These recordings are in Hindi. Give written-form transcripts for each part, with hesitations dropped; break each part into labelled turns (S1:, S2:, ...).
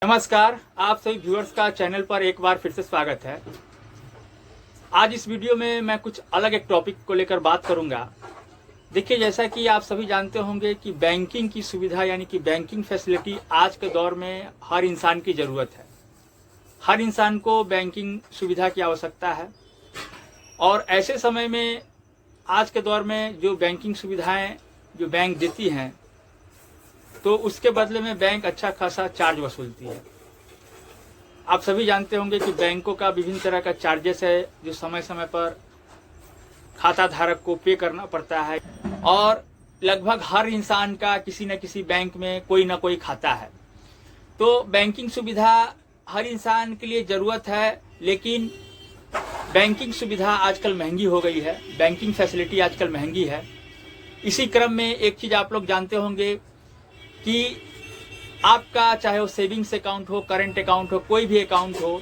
S1: नमस्कार, आप सभी व्यूअर्स का चैनल पर एक बार फिर से स्वागत है। आज इस वीडियो में मैं कुछ अलग एक टॉपिक को लेकर बात करूंगा। देखिए, जैसा कि आप सभी जानते होंगे कि बैंकिंग की सुविधा यानी कि बैंकिंग फैसिलिटी आज के दौर में हर इंसान की ज़रूरत है। हर इंसान को बैंकिंग सुविधा की आवश्यकता है और ऐसे समय में आज के दौर में जो बैंकिंग सुविधाएं जो बैंक देती हैं तो उसके बदले में बैंक अच्छा खासा चार्ज वसूलती है। आप सभी जानते होंगे कि बैंकों का विभिन्न तरह का चार्जेस है जो समय समय पर खाता धारक को पे करना पड़ता है और लगभग हर इंसान का किसी न किसी बैंक में कोई ना कोई खाता है। तो बैंकिंग सुविधा हर इंसान के लिए ज़रूरत है, लेकिन बैंकिंग सुविधा आजकल महंगी हो गई है, बैंकिंग फैसिलिटी आजकल महंगी है। इसी क्रम में एक चीज़ आप लोग जानते होंगे कि आपका चाहे वो सेविंग्स अकाउंट हो, करंट अकाउंट हो, कोई भी अकाउंट हो,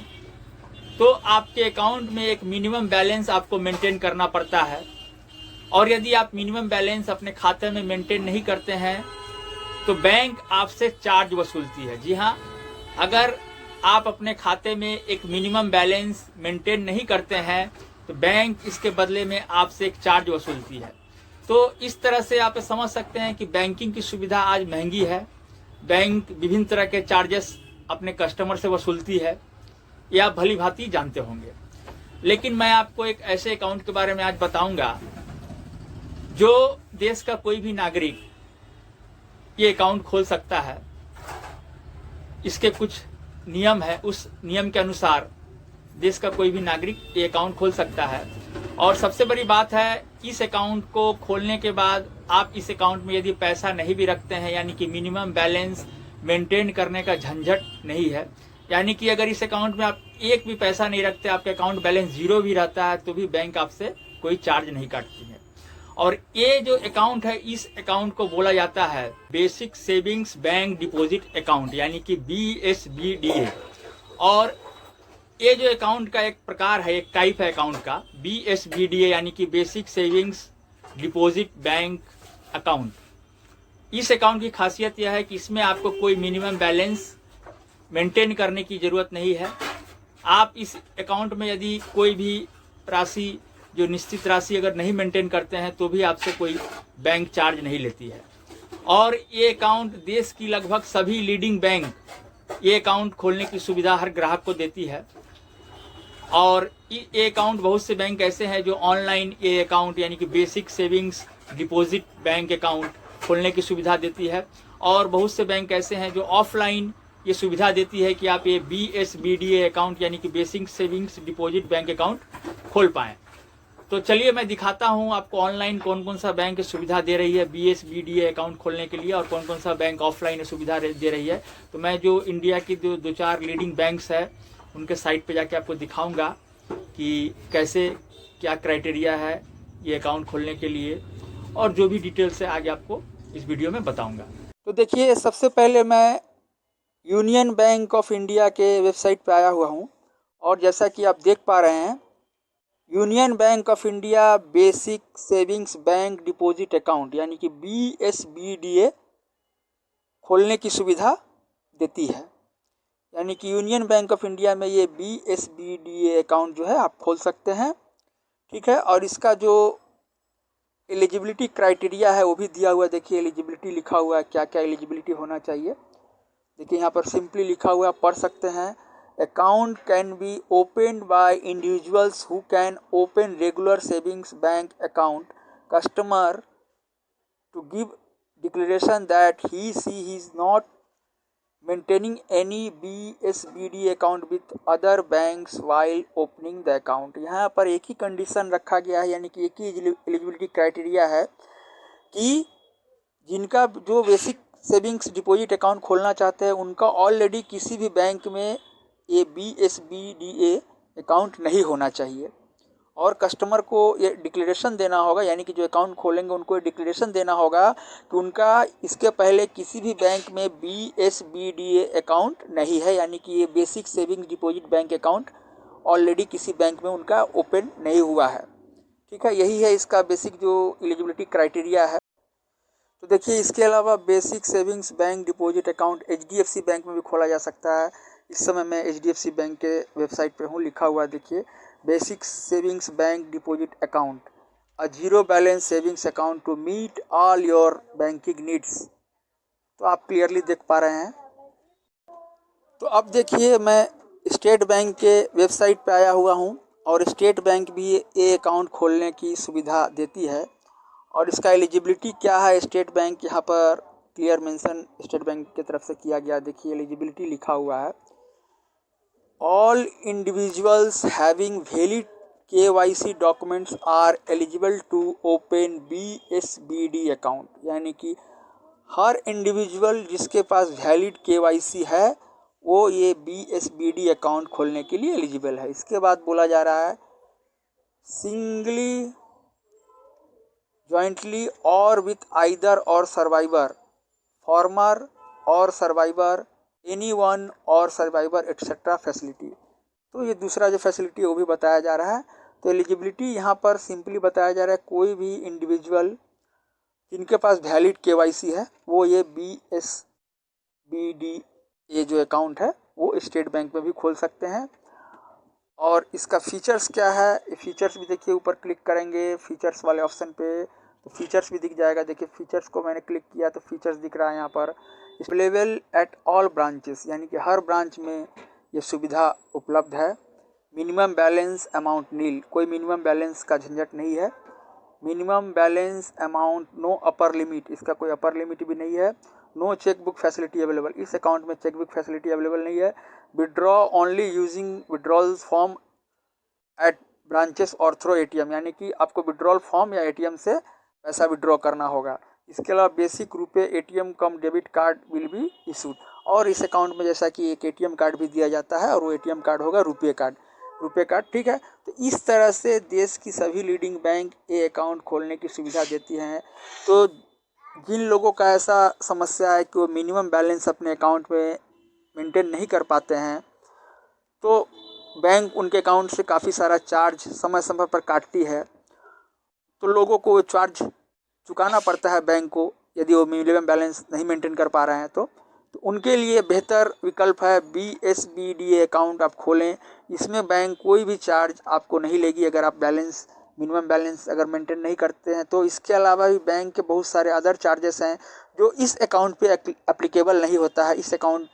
S1: तो आपके अकाउंट में एक मिनिमम बैलेंस आपको मेंटेन करना पड़ता है और यदि आप मिनिमम बैलेंस अपने खाते में मेंटेन नहीं करते हैं तो बैंक आपसे चार्ज वसूलती है। जी हाँ, अगर आप अपने खाते में एक मिनिमम बैलेंस मेंटेन नहीं करते हैं तो बैंक इसके बदले में आपसे एक चार्ज वसूलती है। तो इस तरह से आप समझ सकते हैं कि बैंकिंग की सुविधा आज महंगी है। बैंक विभिन्न तरह के चार्जेस अपने कस्टमर से वसूलती है, ये आप भली भांति जानते होंगे। लेकिन मैं आपको एक ऐसे अकाउंट के बारे में आज बताऊंगा जो देश का कोई भी नागरिक ये अकाउंट खोल सकता है। इसके कुछ नियम है, उस नियम के अनुसार देश का कोई भी नागरिक ये अकाउंट खोल सकता है। और सबसे बड़ी बात है, इस अकाउंट को खोलने के बाद आप इस अकाउंट में यदि पैसा नहीं भी रखते हैं, यानी कि मिनिमम बैलेंस मेंटेन करने का झंझट नहीं है, यानी कि अगर इस अकाउंट में आप एक भी पैसा नहीं रखते, आपके अकाउंट बैलेंस जीरो भी रहता है, तो भी बैंक आपसे कोई चार्ज नहीं काटती है। और ये जो अकाउंट है, इस अकाउंट को बोला जाता है basic savings bank deposit account, यानी कि BSBDA। और ये जो अकाउंट का एक प्रकार है, एक टाइप है अकाउंट का, BSBDA यानी कि basic savings deposit bank account. इस अकाउंट की खासियत यह है कि इसमें आपको कोई मिनिमम बैलेंस मेंटेन करने की ज़रूरत नहीं है। आप इस अकाउंट में यदि कोई भी राशि, जो निश्चित राशि अगर नहीं मेंटेन करते हैं तो भी आपसे कोई बैंक चार्ज नहीं लेती है। और ये अकाउंट देश की लगभग सभी लीडिंग बैंक ये अकाउंट खोलने की सुविधा हर ग्राहक को देती है। और ये अकाउंट, बहुत से बैंक ऐसे हैं जो ऑनलाइन ये अकाउंट यानी कि basic savings deposit bank account खोलने की सुविधा देती है, और बहुत से बैंक ऐसे हैं जो ऑफलाइन ये सुविधा देती है कि आप ये BSBDA अकाउंट यानी कि basic savings deposit bank account खोल पाएँ। तो चलिए मैं दिखाता हूँ आपको ऑनलाइन कौन कौन सा बैंक सुविधा दे रही है BSBDA अकाउंट खोलने के लिए और कौन कौन सा बैंक ऑफलाइन सुविधा दे रही है। तो मैं जो इंडिया की दो चार लीडिंग बैंक्स है उनके साइट पे जाके आपको दिखाऊंगा कि कैसे क्या क्राइटेरिया है ये अकाउंट खोलने के लिए, और जो भी डिटेल्स है आगे आपको इस वीडियो में बताऊंगा। तो देखिए, सबसे पहले मैं यूनियन बैंक ऑफ इंडिया के वेबसाइट पे आया हुआ हूँ और जैसा कि आप देख पा रहे हैं, union bank of India basic savings bank deposit account यानी कि BSBDA खोलने की सुविधा देती है। यानी कि यूनियन बैंक ऑफ इंडिया में ये BSBDA अकाउंट जो है आप खोल सकते हैं, ठीक है। और इसका जो एलिजिबिलिटी क्राइटेरिया है वो भी दिया हुआ है। देखिए, एलिजिबिलिटी लिखा हुआ है, क्या क्या एलिजिबिलिटी होना चाहिए। देखिए यहाँ पर सिंपली लिखा हुआ है, आप पढ़ सकते हैं। Account can be opened by individuals who can open regular savings bank account customer to give declaration that he is not maintaining any BSBD account with other banks while opening the account। यहाँ पर एक ही कंडीशन रखा गया है, यानी कि एक ही एलिजिबिलिटी क्राइटेरिया है कि जिनका जो बेसिक सेविंग्स डिपॉजिट अकाउंट खोलना चाहते हैं उनका ऑलरेडी किसी भी बैंक में ये BSBDA अकाउंट नहीं होना चाहिए। और कस्टमर को ये डिक्लेरेशन देना होगा, यानी कि जो अकाउंट खोलेंगे उनको डिक्लेरेशन देना होगा कि उनका इसके पहले किसी भी बैंक में BSBDA अकाउंट नहीं है, यानी कि ये basic savings deposit bank account already किसी बैंक में उनका ओपन नहीं हुआ है, ठीक है। यही है इसका बेसिक जो एलिजिबिलिटी क्राइटेरिया है।
S2: तो देखिए इसके अलावा basic savings bank deposit account HDFC bank में भी खोला जा सकता है। इस समय मैं HDFC बैंक के वेबसाइट पे हूँ, लिखा हुआ देखिए basic savings bank deposit account, a zero balance savings account to meet all your banking needs. तो आप क्लियरली देख पा रहे हैं। तो अब देखिए मैं स्टेट बैंक के वेबसाइट पे आया हुआ हूँ और स्टेट बैंक भी ये अकाउंट खोलने की सुविधा देती है। और इसका एलिजिबिलिटी क्या है, स्टेट बैंक यहाँ पर क्लियर मेंशन स्टेट बैंक की तरफ से किया गया। देखिए एलिजिबिलिटी लिखा हुआ है, all individuals having valid KYC documents are eligible to open BSBD account. यानी कि हर इंडिविजुअल जिसके पास वैलिड KYC है वो ये BSBD अकाउंट खोलने के लिए एलिजिबल है। इसके बाद बोला जा रहा है सिंगली, जॉइंटली और विथ आइदर और सर्वाइवर, फॉर्मर और सर्वाइवर, एनी वन और सर्वाइवर एटसेट्रा फैसिलिटी। तो ये दूसरा जो फैसिलिटी है वो भी बताया जा रहा है। तो एलिजिबिलिटी यहाँ पर सिंपली बताया जा रहा है कोई भी इंडिविजुअल जिनके पास वैलिड KYC है वो ये BSBD ये जो अकाउंट है वो स्टेट बैंक में भी खोल सकते हैं। और इसका फीचर्स क्या है, फीचर्स भी देखिए ऊपर क्लिक करेंगे फीचर्स वाले ऑप्शन पे तो फीचर्स भी दिख जाएगा। देखिए फीचर्स को मैंने क्लिक किया तो फीचर्स दिख रहा है यहाँ पर, अवेलेबल एट ऑल ब्रांचेस, यानी कि हर ब्रांच में ये सुविधा उपलब्ध है। मिनिमम बैलेंस अमाउंट नील, कोई मिनिमम बैलेंस का झंझट नहीं है। Minimum balance amount no upper limit, इसका कोई अपर लिमिट भी नहीं है। नो चेकबुक फैसिलिटी अवेलेबल, इस अकाउंट में चेकबुक फैसिलिटी अवेलेबल नहीं है। Withdraw only using withdrawal form at branches और थ्रो ATM, यानी कि आपको विड्रॉल फॉर्म या ATM से पैसा विड्रॉ करना होगा। इसके अलावा बेसिक रुपए ATM come debit card will be issued. और इस अकाउंट में जैसा कि एक ATM कार्ड भी दिया जाता है और वो ATM कार्ड होगा रुपए कार्ड, ठीक है। तो इस तरह से देश की सभी लीडिंग बैंक ये अकाउंट खोलने की सुविधा देती हैं। तो जिन लोगों का ऐसा समस्या है कि वो मिनिमम बैलेंस अपने अकाउंट में मेंटेन नहीं कर पाते हैं तो बैंक उनके अकाउंट से काफ़ी सारा चार्ज समय समय पर काटती है, तो लोगों को चार्ज चुकाना पड़ता है बैंक को यदि वो मिनिमम बैलेंस नहीं मेंटेन कर पा रहे हैं तो उनके लिए बेहतर विकल्प है BSBD अकाउंट आप खोलें। इसमें बैंक कोई भी चार्ज आपको नहीं लेगी अगर आप मिनिमम बैलेंस अगर मेंटेन नहीं करते हैं तो। इसके अलावा भी बैंक के बहुत सारे अदर चार्जेस हैं जो इस अकाउंट पे एप्लीकेबल नहीं होता है। इस अकाउंट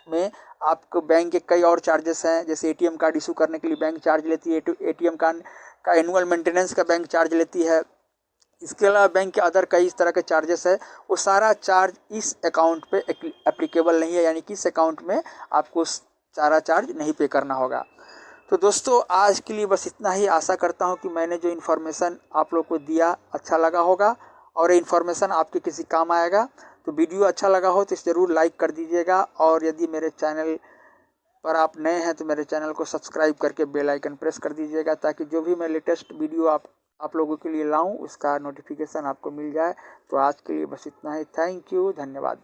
S2: में आपको बैंक के कई और चार्जेस हैं, जैसे ATM कार्ड इशू करने के लिए बैंक चार्ज लेती है, ATM कार्ड का एनुअल मेंटेनेंस का बैंक चार्ज लेती है। इसके अलावा बैंक के अदर कई इस तरह के चार्जेस है, वो सारा चार्ज इस अकाउंट पे एप्लीकेबल नहीं है, यानी कि इस अकाउंट में आपको सारा चार्ज नहीं पे करना होगा। तो दोस्तों आज के लिए बस इतना ही। आशा करता हूँ कि मैंने जो इन्फॉर्मेशन आप लोग को दिया अच्छा लगा होगा और ये इन्फॉर्मेशन आपके किसी काम आएगा। तो वीडियो अच्छा लगा हो तो ज़रूर लाइक कर दीजिएगा और यदि मेरे चैनल पर आप नए हैं तो मेरे चैनल को सब्सक्राइब करके बेल आइकन प्रेस कर दीजिएगा ताकि जो भी मैं लेटेस्ट वीडियो आप लोगों के लिए लाऊं उसका नोटिफिकेशन आपको मिल जाए। तो आज के लिए बस इतना ही। थैंक यू, धन्यवाद।